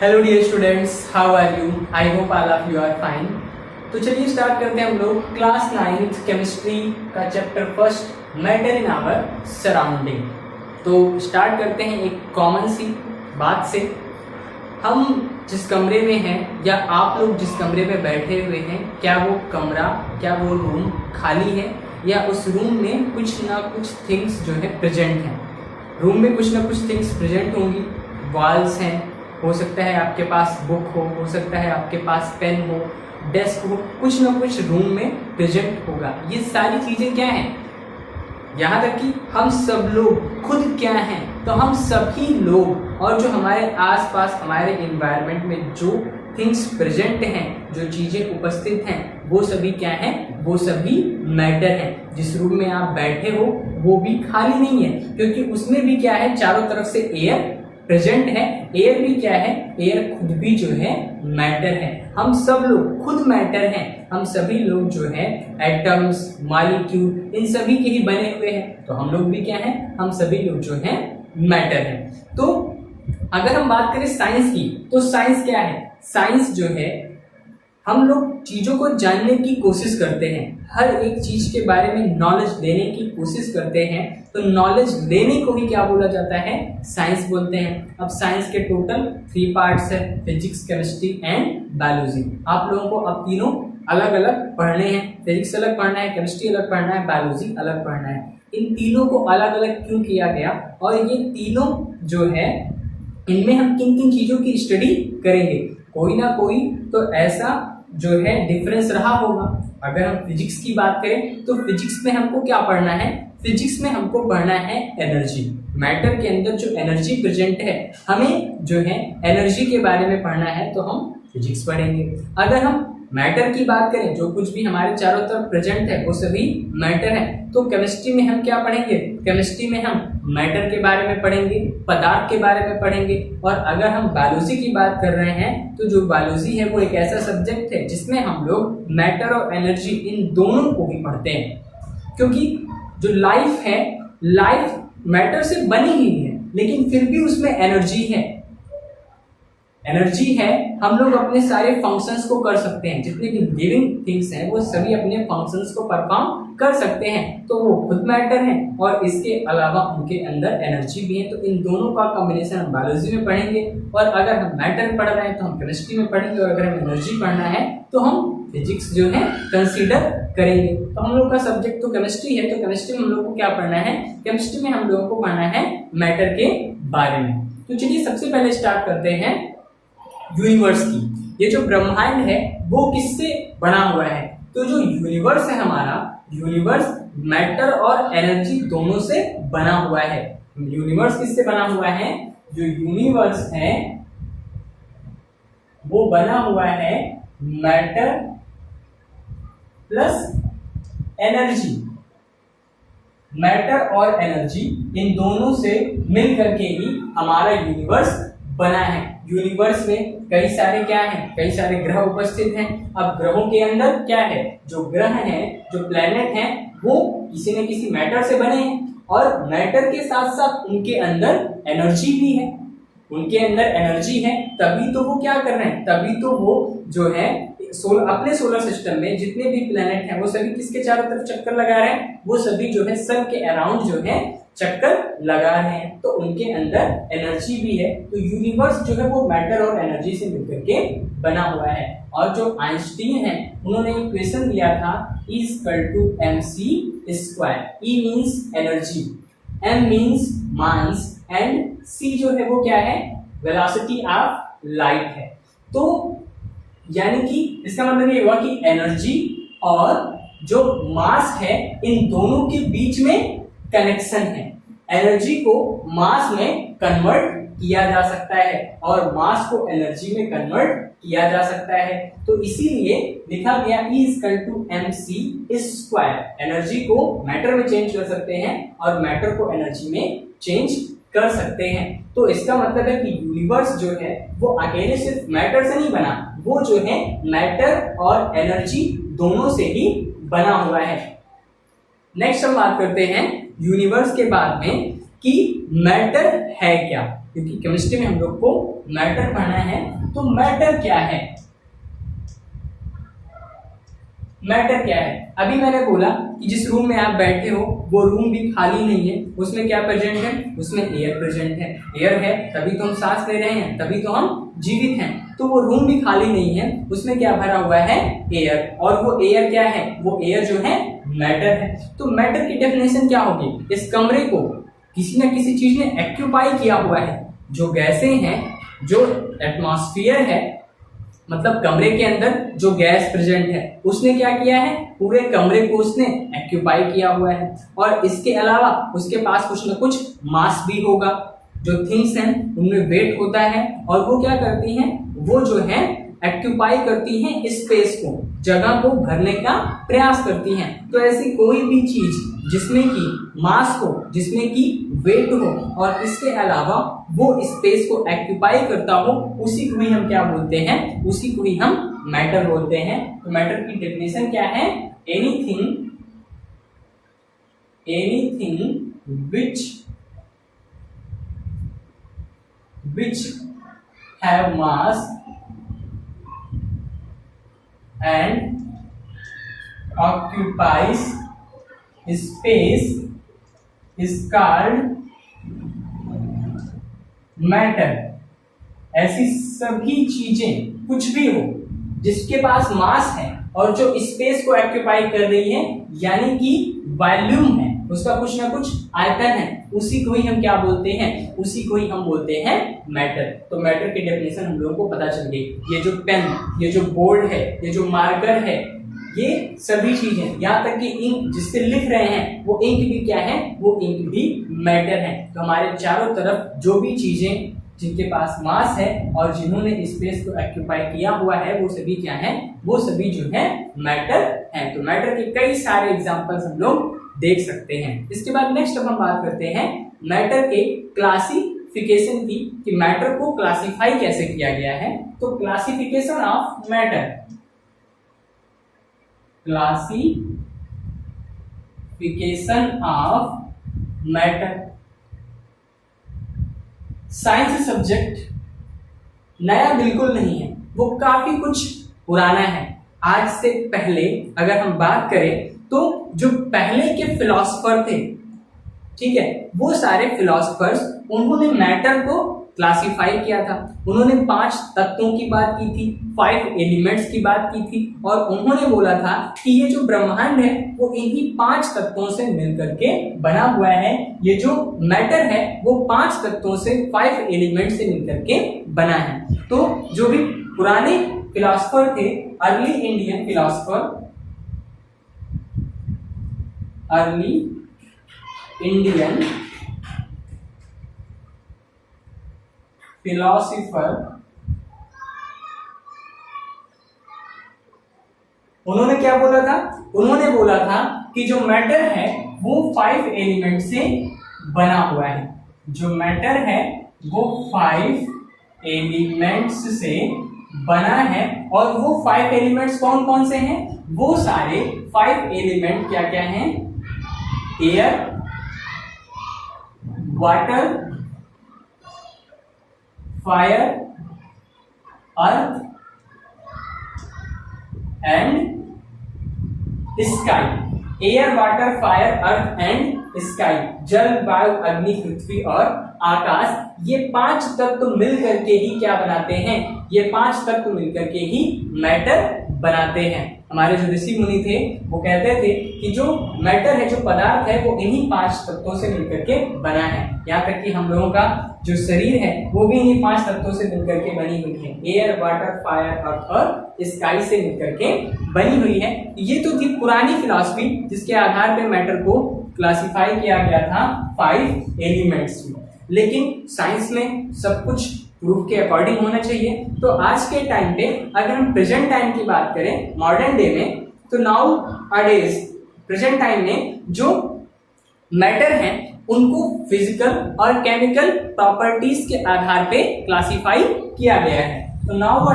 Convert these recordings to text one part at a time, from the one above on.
Hello dear students, how are you? I hope all of you are fine. तो चलिए start करते हैं हम लोग क्लास 9th केमिस्ट्री का chapter first, matter in our surrounding. तो स्टार्ट करते हैं एक कॉमन सी बात से। हम जिस कमरे में हैं या आप लोग जिस कमरे में बैठे हुए हैं, क्या वो कमरा, क्या वो रूम खाली है या उस रूम में कुछ ना कुछ थिंग्स जो है प्रेजेंट हैं? रूम में कुछ ना कुछ थिंग्स प्रेजेंट होंगी। वॉल्स हैं, हो सकता है आपके पास बुक हो सकता है आपके पास पेन हो, डेस्क हो, कुछ ना कुछ रूम में प्रेजेंट होगा। ये सारी चीजें क्या हैं? यहाँ तक कि हम सब लोग खुद क्या हैं? तो हम सभी लोग और जो हमारे आसपास हमारे एनवायरनमेंट में जो थिंग्स प्रेजेंट हैं, जो चीजें उपस्थित हैं, वो सभी क्या हैं? वो सभी मैटर हैं। जिस रूम में आप बैठे हो वो भी खाली नहीं है, क्योंकि उसमें भी क्या है? चारों तरफ से एयर प्रेजेंट है। एयर भी क्या है? एयर खुद भी जो है मैटर है। हम सब लोग खुद मैटर हैं। हम सभी लोग जो है एटम्स, मॉलिक्यूल, इन सभी के ही बने हुए हैं। तो हम लोग भी क्या हैं? हम सभी लोग जो हैं मैटर हैं। तो अगर हम बात करें साइंस की, तो साइंस क्या है? साइंस जो है, हम लोग चीजों को जानने की कोशिश करते हैं, हर एक चीज के बारे में नॉलेज लेने की कोशिश करते हैं। तो नॉलेज लेने को ही क्या बोला जाता है? साइंस बोलते हैं। अब साइंस के टोटल 3 पार्ट्स है, फिजिक्स, केमिस्ट्री एंड बायोलॉजी। आप लोगों को अब तीनों अलग अलग पढ़ने हैं। फिजिक्स अलग पढ़ना है, केमिस्ट्री अलग पढ़ना है, बायोलॉजी अलग पढ़ना है। इन तीनों को अलग अलग क्यों किया गया, और ये तीनों जो है इनमें हम किन किन चीजों की स्टडी करेंगे? कोई ना कोई तो ऐसा जो है डिफरेंस रहा होगा। अगर हम फिजिक्स की बात करें तो फिजिक्स में हमको क्या पढ़ना है? फिजिक्स में हमको पढ़ना है एनर्जी। मैटर के अंदर जो एनर्जी प्रेजेंट है, हमें जो है एनर्जी के बारे में पढ़ना है, तो हम फिजिक्स पढ़ेंगे। अगर हम मैटर की बात करें, जो कुछ भी हमारे चारों तरफ प्रेजेंट है वो सभी मैटर है, तो केमिस्ट्री में हम क्या पढ़ेंगे? केमिस्ट्री में हम मैटर के बारे में पढ़ेंगे, पदार्थ के बारे में पढ़ेंगे। और अगर हम बायोलॉजी की बात कर रहे हैं, तो जो बायोलॉजी है वो एक ऐसा सब्जेक्ट है जिसमें हम लोग मैटर और एनर्जी इन दोनों को ही पढ़ते हैं। क्योंकि जो लाइफ है, लाइफ मैटर से बनी ही है, लेकिन फिर भी उसमें एनर्जी है। एनर्जी है, हम लोग अपने सारे फंक्शंस को कर सकते हैं। जितने भी लिविंग थिंग्स हैं वो सभी अपने फंक्शंस को परफॉर्म कर सकते हैं, तो वो खुद मैटर है। और इसके अलावा उनके अंदर एनर्जी भी है। तो इन दोनों का कॉम्बिनेशन हम बायोलॉजी में पढ़ेंगे। और अगर हम मैटर पढ़ रहे हैं तो हम केमिस्ट्री में पढ़ेंगे। और अगर हमें एनर्जी पढ़ना है तो हम फिजिक्स जो है कंसीडर करेंगे। तो हम लोग का सब्जेक्ट तो केमिस्ट्री है, तो केमिस्ट्री में हम लोग को क्या पढ़ना है? केमिस्ट्री में हम लोगों को पढ़ना है मैटर के बारे में। तो चलिए सबसे पहले स्टार्ट करते हैं यूनिवर्स की। ये जो ब्रह्मांड है वो किससे बना हुआ है? तो जो यूनिवर्स है हमारा, यूनिवर्स मैटर और एनर्जी दोनों से बना हुआ है। यूनिवर्स किससे बना हुआ है? जो यूनिवर्स है वो बना हुआ है मैटर प्लस एनर्जी। मैटर और एनर्जी इन दोनों से मिल करके ही हमारा यूनिवर्स बना है। यूनिवर्स में कई सारे क्या हैं? कई सारे ग्रह उपस्थित हैं। अब ग्रहों के अंदर क्या है? जो ग्रह हैं, जो प्लेनेट हैं, वो किसी न किसी मैटर से बने हैं। और मैटर के साथ साथ उनके अंदर एनर्जी भी है। उनके अंदर एनर्जी है, तभी तो वो क्या कर रहे हैं? तभी तो वो जो है अपने सोलर सिस्टम में जितने भी प्लेनेट हैं वो सभी किसके चारों तरफ चक्कर लगा रहे हैं? वो सभी जो है सन के अराउंड जो है चक्कर लगा रहे हैं। तो उनके अंदर एनर्जी भी है। तो यूनिवर्स जो है वो मैटर और एनर्जी से मिलकर के बना हुआ है। और जो आइंस्टीन है उन्होंने एक क्वेश्चन दिया था, E = mc²। E means energy, M means mass and C जो है वो क्या है? वेलोसिटी ऑफ लाइट है। तो यानी कि इसका मतलब ये हुआ कि एनर्जी और जो मास है इन दोनों के बीच में कनेक्शन है। एनर्जी को मास में कन्वर्ट किया जा सकता है और मास को एनर्जी में कन्वर्ट किया जा सकता है। तो इसीलिए लिखा गया E = mc²। एनर्जी को मैटर में चेंज कर सकते हैं और मैटर को एनर्जी में चेंज कर सकते हैं। तो इसका मतलब है कि यूनिवर्स जो है वो अकेले सिर्फ मैटर से नहीं बना, वो जो है मैटर और एनर्जी दोनों से ही बना हुआ है। नेक्स्ट हम बात करते हैं यूनिवर्स के बाद में कि मैटर है क्या। क्योंकि केमिस्ट्री में हम लोग को मैटर पढ़ना है। तो मैटर क्या है? मैटर क्या है? अभी मैंने बोला कि जिस रूम में आप बैठे हो वो रूम भी खाली नहीं है, उसमें क्या प्रेजेंट है? उसमें एयर प्रेजेंट है। एयर है तभी तो हम सांस ले रहे हैं, तभी तो हम जीवित हैं। तो वो रूम भी खाली नहीं है, उसमें क्या भरा हुआ है? एयर। और वो एयर क्या है? वो एयर जो है मैटर है। तो मैटर की डेफिनेशन क्या होगी? इस कमरे को किसी न किसी चीज ने एक्यूपाई किया हुआ है। जो गैसें हैं, जो एटमॉस्फेयर है, मतलब कमरे के अंदर जो गैस प्रेजेंट है, उसने क्या किया है? पूरे कमरे को उसने एक्यूपाई किया हुआ है। और इसके अलावा उसके पास कुछ न कुछ मास भी होगा। जो थिंग्स हैं उनमें वेट होता है और वो क्या करती हैं? वो जो है एक्यूपाई करती हैं स्पेस को, जगह को भरने का प्रयास करती हैं। तो ऐसी कोई भी चीज जिसमें कि मास हो, जिसमें कि वेट हो और इसके अलावा वो स्पेस को एक्यूपाई करता हो, उसी को ही हम क्या बोलते हैं? उसी को ही हम मैटर बोलते हैं। तो मैटर की डेफिनेशन क्या है? Anything which have mass and occupies space is called matter. ऐसी सभी चीजें, कुछ भी हो जिसके पास मास है और जो स्पेस को ऑक्यूपाई कर रही है, यानी कि वॉल्यूम है, उसका कुछ ना कुछ आयतन है, उसी को ही हम क्या बोलते हैं? उसी को ही हम बोलते हैं मैटर। तो मैटर की डेफिनेशन हम लोगों को पता चल गई। ये जो पेन, ये जो बोर्ड है, ये जो मार्कर है, ये सभी चीजें, यहाँ तक कि इंक जिससे लिख रहे हैं, वो इंक भी क्या है? वो इंक भी मैटर है। तो हमारे चारों तरफ जो भी चीजें जिनके पास मास है और जिन्होंने स्पेस को ऑक्यूपाई किया हुआ है, वो सभी क्या है? वो सभी जो है मैटर है। तो मैटर के कई सारे एग्जांपल्स हम लोग देख सकते हैं। इसके बाद नेक्स्ट अब हम बात करते हैं मैटर के क्लासिफिकेशन की, कि मैटर को क्लासिफाई कैसे किया गया है। तो classification of matter, classification of matter. Science subject नया बिल्कुल नहीं है, वो काफी कुछ पुराना है। आज से पहले अगर हम बात करें तो जो पहले के फिलोसोफर थे, ठीक है, वो सारे फिलोसोफर्स, उन्होंने मैटर को क्लासिफाई किया था। उन्होंने 5 तत्वों की बात की थी, 5 एलिमेंट्स की बात की थी, और उन्होंने बोला था कि ये जो ब्रह्मांड है वो इन्हीं 5 तत्वों से मिलकर के बना हुआ है। ये जो मैटर है वो 5 तत्वों से, 5 एलिमेंट से मिलकर के बना है। तो जो भी पुराने फिलोसोफर थे, early Indian philosopher, early Indian philosopher, उन्होंने क्या बोला था? उन्होंने बोला था कि जो मैटर है वो 5 एलिमेंट से बना हुआ है। जो मैटर है वो 5 एलिमेंट्स से बना है। और वो 5 एलिमेंट्स कौन कौन से हैं? वो सारे 5 एलिमेंट क्या क्या हैं? Air, water, fire, earth and sky. Air, water, fire, earth and sky, जल, वायु, अग्नि, पृथ्वी और आकाश, ये 5 तत्व मिल करके ही क्या बनाते हैं? ये 5 तत्व मिलकर के ही मैटर बनाते हैं। हमारे जो ऋषि मुनि थे वो कहते थे कि जो मैटर है, जो पदार्थ है, वो इन्हीं 5 तत्वों से मिलकर के बना है। यहाँ तक कि हम लोगों का जो शरीर है वो भी इन्हीं 5 तत्वों से मिलकर के बनी हुई है। एयर, वाटर, फायर, अर्थ और स्काई से मिलकर के बनी हुई है। ये तो थी पुरानी फिलॉसफी, जिसके आधार पर मैटर को क्लासिफाई किया गया था 5 एलिमेंट्स में। लेकिन साइंस में सब कुछ प्रूफ के अकॉर्डिंग होना चाहिए। तो आज के टाइम पे अगर हम प्रेजेंट टाइम की बात करें, मॉडर्न डे में, तो नाउ अडेज प्रेजेंट टाइम में जो मैटर है उनको फिजिकल और केमिकल प्रॉपर्टीज के आधार पे क्लासिफाई किया गया है। तो नाउ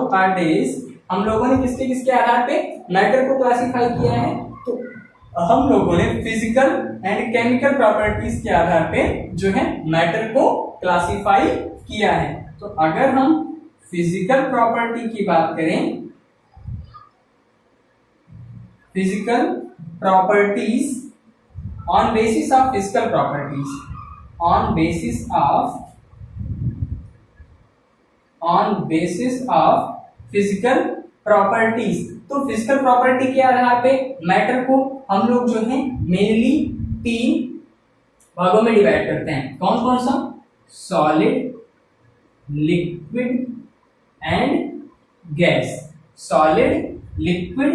अडेज हम लोगों ने किसके किसके आधार पे मैटर को क्लासिफाई किया है? तो हम लोगों ने फिजिकल एंड केमिकल प्रॉपर्टीज के आधार पे जो है मैटर को क्लासिफाई किया है। तो अगर हम फिजिकल प्रॉपर्टी की बात करें, physical properties on basis of physical properties, on basis of physical properties, तो फिजिकल प्रॉपर्टी के आधार पे मैटर को हम लोग जो है मेनली 3 भागों में डिवाइड करते हैं। कौन कौन सा? Solid, liquid and gas. Solid, liquid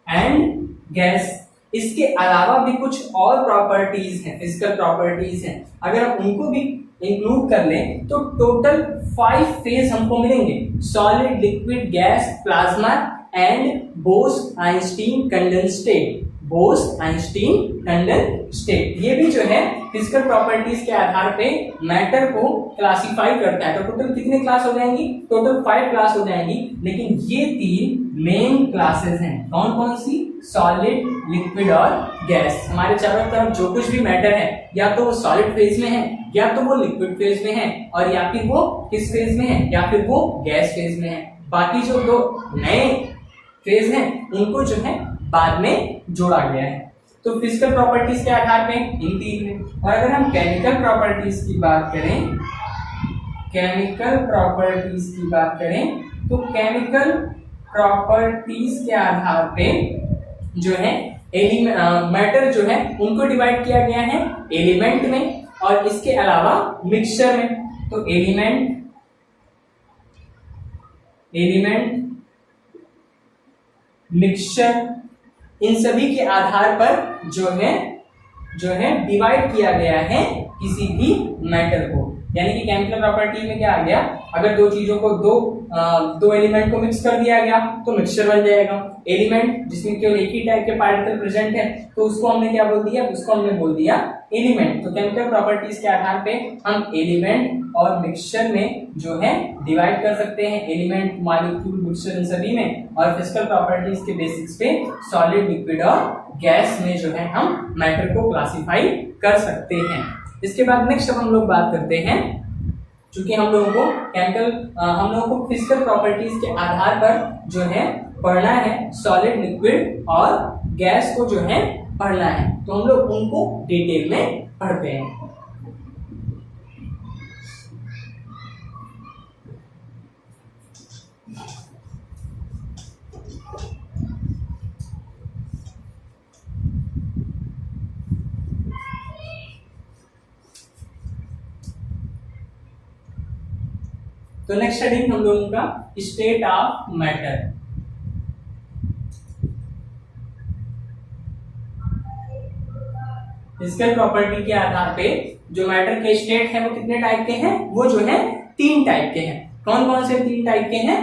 and gas. इसके अलावा भी कुछ और प्रॉपर्टीज हैं, फिजिकल प्रॉपर्टीज हैं, अगर हम उनको भी इंक्लूड कर लें तो टोटल 5 फेज हमको मिलेंगे। Solid, liquid, gas, plasma and Bose-Einstein condensate. Bose-Einstein condensate ये भी जो है फिजिकल प्रॉपर्टीज के आधार पे मैटर को क्लासिफाई करता है। तो टोटल कितने क्लास हो जाएंगी? टोटल 5 क्लास हो जाएंगी, लेकिन ये 3 मेन क्लासेस हैं। कौन कौन सी? सॉलिड, लिक्विड और गैस। हमारे चारों तरफ जो कुछ भी मैटर है या तो वो सॉलिड फेज में है, या तो वो लिक्विड फेज में है, और या फिर वो किस फेज में है? या फिर वो गैस फेज में है। बाकी जो 2 नए फेज हैं उनको जो है बाद में जोड़ा गया है। तो फिजिकल प्रॉपर्टीज के आधार पे इन 3 में। और अगर हम केमिकल प्रॉपर्टीज की बात करें, केमिकल प्रॉपर्टीज की बात करें तो केमिकल प्रॉपर्टीज के आधार पे जो है मैटर जो है उनको डिवाइड किया गया है एलिमेंट में और इसके अलावा मिक्सचर में। तो एलिमेंट, मिक्सचर, इन सभी के आधार पर जो है डिवाइड किया गया है किसी भी मैटर को। यानी कि केमिकल प्रॉपर्टी में क्या आ गया? अगर 2 चीजों को दो एलिमेंट को मिक्स कर दिया गया तो मिक्सचर बन जाएगा। एलिमेंट जिसमें केवल एक ही टाइप के पार्टिकल प्रेजेंट है तो उसको हमने क्या बोल दिया? उसको हमने बोल दिया एलिमेंट। तो केमिकल प्रॉपर्टीज के आधार पे हम एलिमेंट और मिक्सचर में जो है डिवाइड कर सकते हैं। एलिमेंट, मॉलिक्यूल, मिक्सचर इन सभी में, और फिजिकल प्रॉपर्टीज के बेसिक्स पे सॉलिड, लिक्विड और गैस में जो है हम मैटर को क्लासिफाई कर सकते हैं। इसके बाद नेक्स्ट हम लोग बात करते हैं, चूंकि हम लोगों को फिजिकल प्रॉपर्टीज के आधार पर जो है पढ़ना है, सॉलिड, लिक्विड और गैस को जो है पढ़ना है, तो हम लोग उनको डिटेल में पढ़ते हैं। तो नेक्स्ट हेडिंग हम लोगों का state of matter. Physical property के आधार पे जो मैटर के स्टेट है वो कितने टाइप के हैं? वो जो है 3 टाइप के हैं। कौन कौन से 3 टाइप के हैं?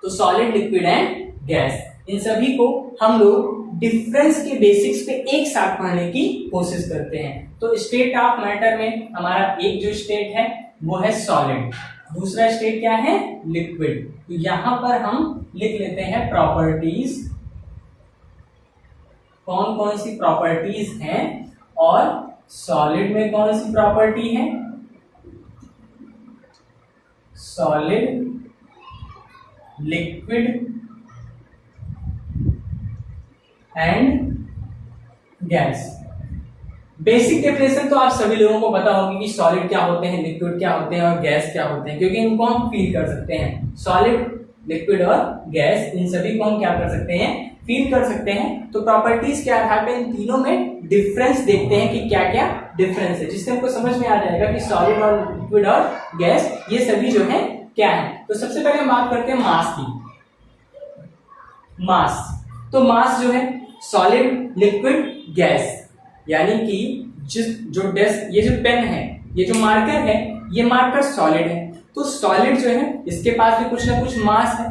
तो सॉलिड, लिक्विड एंड गैस। इन सभी को हम लोग डिफरेंस के बेसिक्स पे एक साथ पढ़ने की कोशिश करते हैं। तो स्टेट ऑफ मैटर में हमारा एक जो स्टेट है वो है सॉलिड, दूसरा स्टेट क्या है? लिक्विड। तो यहां पर हम लिख लेते हैं प्रॉपर्टीज, कौन कौन सी प्रॉपर्टीज हैं, और सॉलिड में कौन सी प्रॉपर्टी है? Solid, liquid and gas. Basic definition तो आप सभी लोगों को पता होगी कि सॉलिड क्या होते हैं, लिक्विड क्या होते हैं और गैस क्या होते हैं, क्योंकि इनको हम फील कर सकते हैं। सॉलिड, लिक्विड और गैस इन सभी को हम क्या कर सकते हैं? फील कर सकते हैं। तो प्रॉपर्टीज के आधार पर इन तीनों में डिफरेंस देखते हैं कि क्या क्या डिफरेंस है, जिससे हमको समझ में आ जाएगा कि सॉलिड और लिक्विड और गैस ये सभी जो है क्या है। तो सबसे पहले हम बात करते हैं मास की। मास, तो मास जो है सॉलिड, लिक्विड, गैस, यानी कि ये जो पेन है, ये जो मार्कर है, ये मार्कर सॉलिड है। तो सॉलिड जो है इसके पास भी कुछ ना कुछ मास है,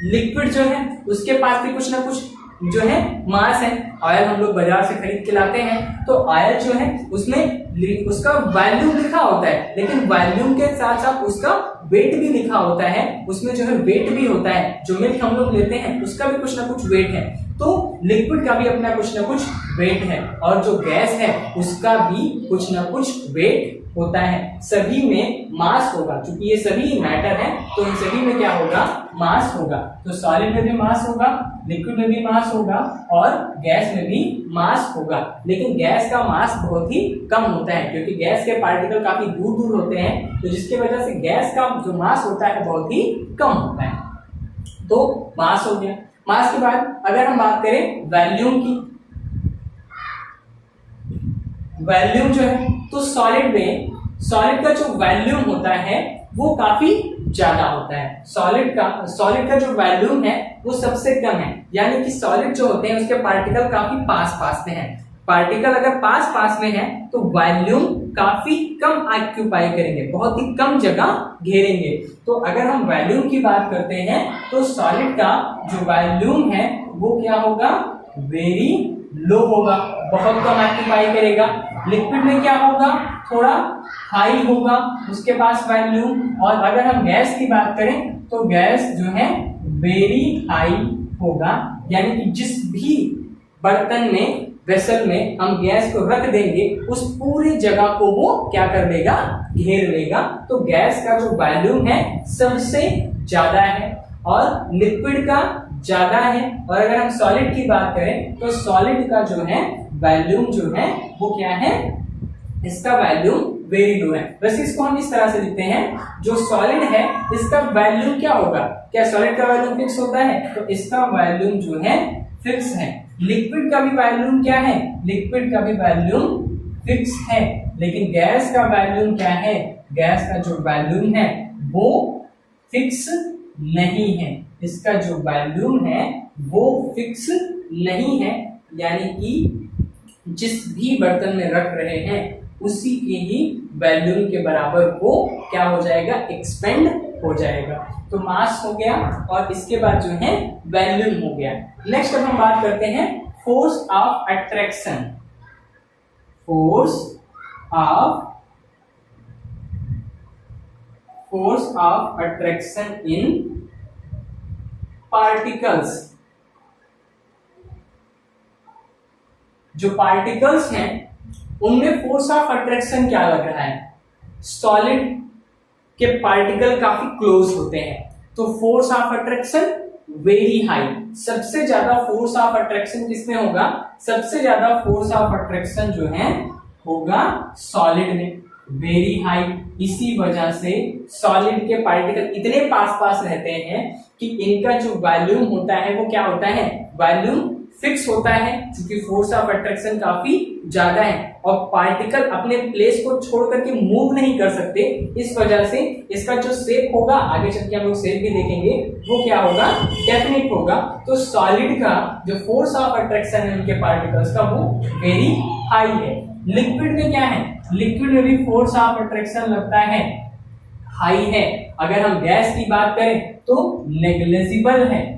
लिक्विड जो है उसके पास भी कुछ ना कुछ जो है मास है। ऑयल हम लोग बाजार से खरीद के लाते हैं, तो ऑयल जो है उसमें उसका वॉल्यूम लिखा होता है, लेकिन वॉल्यूम के साथ साथ उसका वेट भी लिखा होता है, उसमें जो है वेट भी होता है। जो मिल्क हम लोग लेते हैं उसका भी कुछ ना कुछ वेट है, तो लिक्विड का भी अपना कुछ ना कुछ वेट है, और जो गैस है उसका भी कुछ ना कुछ वेट होता है। सभी में मास होगा, क्योंकि ये सभी मैटर है, तो इन सभी में क्या होगा, मास होगा। तो सॉलिड में भी मास होगा, लिक्विड में भी मास होगा, और गैस में भी मास होगा। लेकिन गैस का मास बहुत ही कम होता है, क्योंकि गैस के पार्टिकल काफी दूर दूर होते हैं, तो जिसकी वजह से गैस का जो मास होता है बहुत ही कम होता है। तो मास हो गया। मास के बाद अगर हम बात करें वॉल्यूम की, वॉल्यूम जो है, तो सॉलिड का जो वॉल्यूम होता है वो काफी ज्यादा होता है। सॉलिड का जो वॉल्यूम है वो सबसे कम है, यानी कि सॉलिड जो होते हैं उसके पार्टिकल काफी पास पास में है। पार्टिकल अगर पास पास में है तो वॉल्यूम काफी कम ऑक्यूपाई करेंगे, बहुत ही कम जगह घेरेंगे। तो अगर हम वॉल्यूम की बात करते हैं तो सॉलिड का जो वॉल्यूम है वो क्या होगा, वेरी लो होगा, बहुत कम ऑक्यूपाई करेगा। लिक्विड में क्या होगा, थोड़ा हाई होगा उसके पास वॉल्यूम। और अगर हम गैस की बात करें तो गैस जो है वेरी हाई होगा, यानी कि जिस भी बर्तन में, वेसल में हम गैस को रख देंगे उस पूरी जगह को वो क्या कर लेगा, घेर लेगा। तो गैस का जो वॉल्यूम है सबसे ज्यादा है और लिक्विड का ज्यादा है। और अगर हम सॉलिड की बात करें तो सॉलिड का जो है वॉल्यूम जो है वो क्या है, इसका वॉल्यूम वेरी लो है। वैसे इसको हम इस तरह से लिखते हैं, जो सॉलिड है इसका वॉल्यूम क्या होगा, क्या सॉलिड का वॉल्यूम फिक्स होता है, तो इसका वॉल्यूम जो है फिक्स है। लिक्विड का भी वॉल्यूम क्या है, लिक्विड का भी वॉल्यूम फिक्स है। लेकिन गैस का वॉल्यूम क्या है, गैस का जो वॉल्यूम है वो फिक्स नहीं है, इसका जो वॉल्यूम है वो फिक्स नहीं है, यानी कि जिस भी बर्तन में रख रहे हैं उसी के ही वॉल्यूम के बराबर वो क्या हो जाएगा, एक्सपेंड हो जाएगा। तो मास हो गया और इसके बाद जो है वॉल्यूम हो गया। नेक्स्ट अब हम बात करते हैं force of attraction. Force of attraction in particles. जो पार्टिकल्स हैं उनमें फोर्स ऑफ अट्रैक्शन क्या लग रहा है, सॉलिड के पार्टिकल काफी क्लोज होते हैं तो force of attraction very high. सबसे ज्यादा फोर्स ऑफ अट्रैक्शन किसमें होगा, सबसे ज्यादा फोर्स ऑफ अट्रैक्शन जो है होगा सॉलिड में, वेरी हाई। इसी वजह से सॉलिड के पार्टिकल इतने पास पास रहते हैं कि इनका जो वॉल्यूम होता है वो क्या होता है, वॉल्यूम फिक्स होता है, क्योंकि फोर्स ऑफ अट्रैक्शन काफी ज्यादा है और पार्टिकल अपने प्लेस को छोड़ करके मूव नहीं कर सकते। इस वजह से इसका जो शेप होगा, आगे चल के हम लोग शेप भी देखेंगे, वो क्या होगा, डेफिनेट होगा। तो सॉलिड का जो फोर्स ऑफ अट्रैक्शन है उनके पार्टिकल्स का वो वेरी हाई है। लिक्विड में क्या है, लिक्विड में भी फोर्स ऑफ अट्रैक्शन लगता है, हाई है। अगर हम गैस की बात करें तो नेग्लिजिबल है।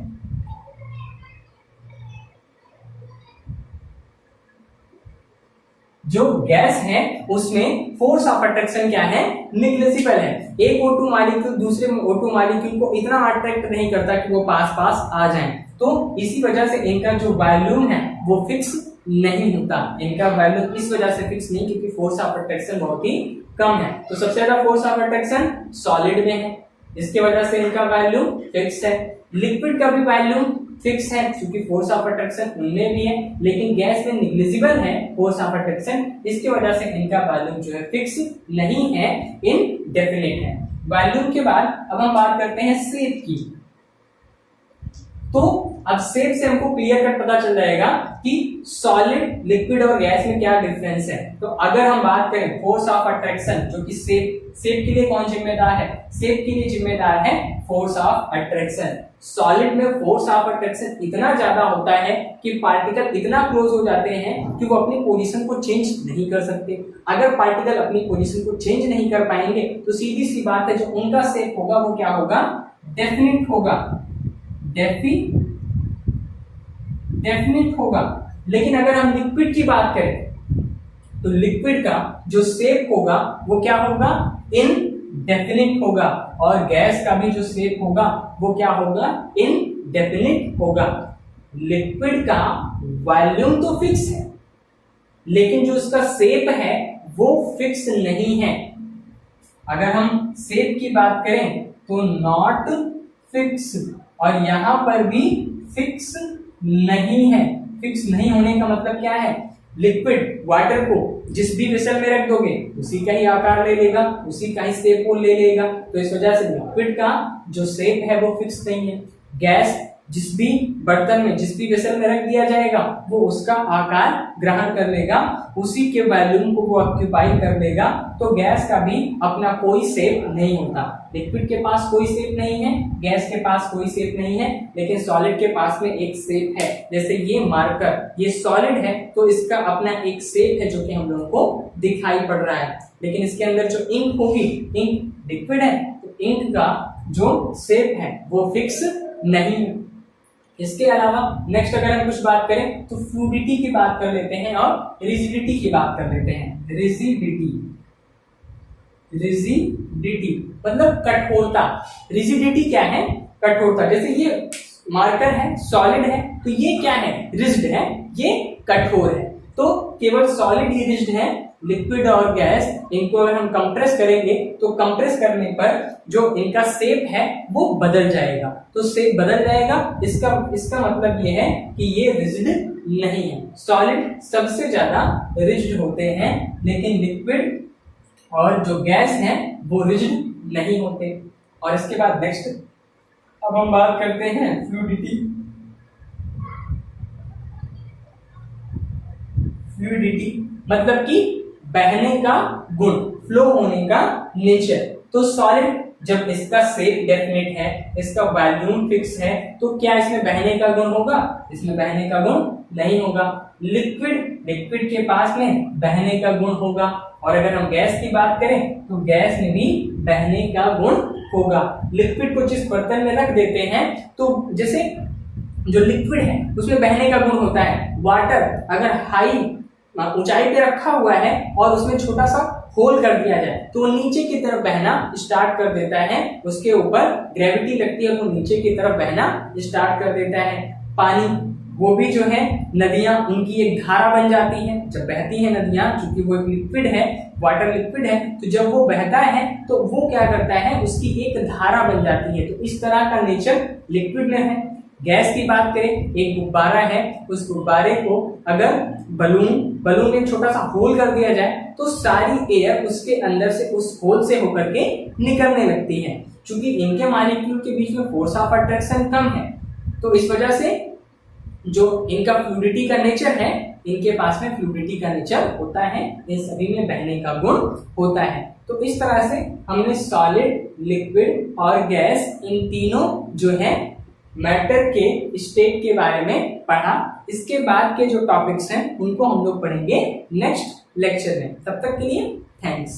जो गैस है उसमें फोर्स ऑफ अट्रैक्शन क्या है, नेग्लिजिबल है। एक O2 मॉलिक्यूल दूसरे O2 मॉलिक्यूल को इतना अट्रैक्ट नहीं करता कि वो पास पास आ जाएं। तो इसी वजह से इनका जो वॉल्यूम है वो फिक्स नहीं होता। इनका वॉल्यूम इस वजह से फिक्स नहीं क्योंकि फोर्स ऑफ अट्रैक्शन बहुत ही कम है। तो सबसे ज्यादा फोर्स ऑफ अट्रैक्शन सॉलिड में है, इसकी वजह से इनका वॉल्यूम फिक्स है। लिक्विड का भी वॉल्यूम फिक्स है क्योंकि फोर्स ऑफ अट्रैक्शन उनमें भी है, लेकिन गैस में नेग्लिजिबल है फोर्स ऑफ अट्रैक्शन, इसकी वजह से इनका वॉल्यूम जो है फिक्स नहीं है, इनडेफिनिट है। वॉल्यूम के बाद अब हम बात करते हैं शेप की। तो अब शेप से हमको क्लियर कट पता चल जाएगा कि सॉलिड, लिक्विड और गैस में क्या डिफरेंस है। तो अगर हम बात करें फोर्स ऑफ अट्रैक्शन, जो कि शेप के लिए कौन जिम्मेदार है, शेप के लिए जिम्मेदार है फोर्स ऑफ अट्रैक्शन। सॉलिड में फोर्स ऑफ अट्रैक्शन इतना ज्यादा होता है कि पार्टिकल इतना क्लोज हो जाते हैं कि वो अपनी पोजीशन को चेंज नहीं कर सकते। अगर पार्टिकल अपनी पोजीशन को चेंज नहीं कर पाएंगे तो सीधी सी बात है, जो उनका शेप होगा वो क्या होगा, डेफिनिट होगा, डेफिनिट डेफिनिट होगा। लेकिन अगर हम लिक्विड की बात करें तो लिक्विड का जो शेप होगा वो क्या होगा, इनडेफिनिट होगा, और गैस का भी जो शेप होगा वो क्या होगा, इनडेफिनिट होगा। लिक्विड का वॉल्यूम तो फिक्स है लेकिन जो उसका शेप है वो फिक्स नहीं है। अगर हम शेप की बात करें तो नॉट फिक्स, और यहां पर भी फिक्स नहीं है। फिक्स नहीं होने का मतलब क्या है, लिक्विड वाटर को जिस भी वेसल में रख दोगे उसी का ही आकार ले लेगा, उसी का ही शेप वो ले लेगा। तो इस वजह से लिक्विड का जो शेप है वो फिक्स नहीं है। गैस जिस भी बर्तन में, जिस भी वेसल में रख दिया जाएगा वो उसका आकार ग्रहण कर लेगा, उसी के वॉल्यूम को वो ऑक्यूपाई कर लेगा। तो गैस का भी अपना कोई शेप नहीं होता। लिक्विड के पास कोई शेप नहीं है, गैस के पास कोई शेप नहीं है, लेकिन सॉलिड के पास में एक शेप है। जैसे ये मार्कर, ये सॉलिड है तो इसका अपना एक शेप है जो कि हम लोगों को दिखाई पड़ रहा है। लेकिन इसके अंदर जो इंक होगी, इंक लिक्विड है तो इंक का जो शेप है वो फिक्स नहीं है। इसके अलावा नेक्स्ट अगर हम कुछ बात करें तो फ्लूइडिटी की बात कर लेते हैं और रिजिडिटी की बात कर लेते हैं। रिजिडिटी मतलब कठोरता। रिजिडिटी क्या है, कठोरता। जैसे ये मार्कर है, सॉलिड है, तो ये क्या है, रिजिड है, ये कठोर है। तो केवल सॉलिड ही रिजिड है, लिक्विड और गैस इनको अगर हम कंप्रेस करेंगे तो कंप्रेस करने पर जो इनका शेप है वो बदल जाएगा। तो शेप बदल जाएगा, इसका मतलब ये है कि ये रिजिड नहीं है। सॉलिड सबसे ज्यादा रिजिड होते हैं लेकिन लिक्विड और जो गैस है वो रिजिड नहीं होते। और इसके बाद नेक्स्ट अब हम बात करते हैं फ्लूइडिटी। फ्लूइडिटी मतलब कि बहने का गुण, फ्लो होने का नेचर। तो सॉलिड जब इसका शेप डेफिनेट है, इसका वॉल्यूम फिक्स है, तो क्या इसमें बहने का गुण होगा, इसमें बहने का गुण नहीं होगा। लिक्विड के पास में बहने का गुण होगा। और अगर हम गैस की बात करें तो गैस में भी बहने का गुण होगा। लिक्विड को जिस बर्तन में रख देते हैं तो जैसे जो लिक्विड है उसमें बहने का गुण होता है। वाटर अगर हाई ऊंचाई पे रखा हुआ है और उसमें छोटा सा होल कर दिया जाए तो नीचे की तरफ बहना स्टार्ट कर देता है। उसके ऊपर ग्रेविटी लगती है, वो नीचे की तरफ बहना स्टार्ट कर देता है। पानी वो भी जो है, नदियां उनकी एक धारा बन जाती है जब बहती है नदियां, क्योंकि वो एक लिक्विड है, वाटर लिक्विड है, तो जब वो बहता है तो वो क्या करता है, उसकी एक धारा बन जाती है। तो इस तरह का नेचर लिक्विड में है। गैस की बात करें, एक गुब्बारा है, उस गुब्बारे को अगर बलून में छोटा सा होल कर दिया जाए तो सारी एयर उसके अंदर से उस होल से होकर के निकलने लगती है। क्योंकि इनके मॉलिक्यूल के बीच में फोर्स ऑफ अट्रैक्शन कम है, तो इस वजह से जो इनका फ्लूइडिटी का नेचर है, इनके पास में फ्लूइडिटी का नेचर होता है, इन सभी में बहने का गुण होता है। तो इस तरह से हमने सॉलिड, लिक्विड और गैस इन तीनों जो है मैटर के स्टेट के बारे में पढ़ा। इसके बाद के जो टॉपिक्स हैं उनको हम लोग पढ़ेंगे नेक्स्ट लेक्चर में। तब तक के लिए थैंक्स।